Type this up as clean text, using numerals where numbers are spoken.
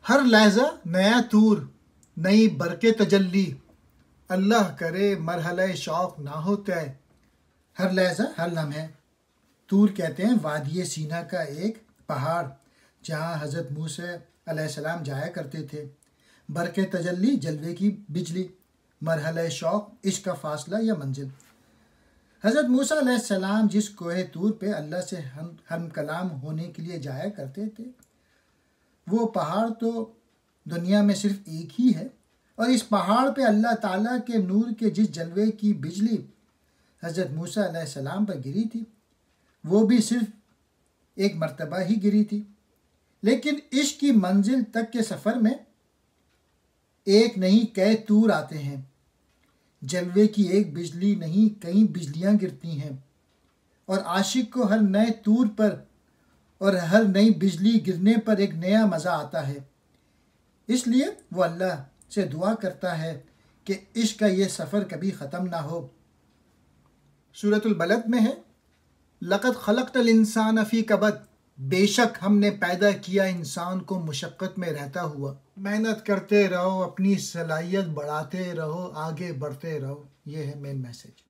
हर लहजा नया तूर, नई बरके तजल्ली, अल्लाह करे मरहले शौक ना हो तय। हर लहजा हर लम्हे। तूर कहते हैं वादिये सीना का एक पहाड़ जहाँ हज़रत मूसा अलैहिस्सलाम जाया करते थे। बरके तजल्ली जलवे की बिजली, मरहले शौक इश्क का फासला या मंजिल। हज़रत मूसा अलैहिस्सलाम जिस कोहे तूर पे अल्लाह से हम कलाम होने के लिए जाया करते थे, वो पहाड़ तो दुनिया में सिर्फ एक ही है, और इस पहाड़ पे अल्लाह ताला के नूर के जिस जलवे की बिजली हज़रत मूसा अलैहिस्सलाम पर गिरी थी, वो भी सिर्फ एक मर्तबा ही गिरी थी। लेकिन इश्क की मंजिल तक के सफ़र में एक नहीं कई तूर आते हैं। जलवे की एक बिजली नहीं कई बिजलियां गिरती हैं, और आशिक को हर नए तूर पर और हर नई बिजली गिरने पर एक नया मज़ा आता है। इसलिए वो अल्लाह से दुआ करता है कि इश्क का ये सफ़र कभी ख़त्म ना हो। सूरतुल बलद में है, लक़द खलक़तल इंसान फ़ी कबद, बेशक हमने पैदा किया इंसान को मुशक्क़त में रहता हुआ। मेहनत करते रहो, अपनी सलाहियत बढ़ाते रहो, आगे बढ़ते रहो। ये है मेन मैसेज।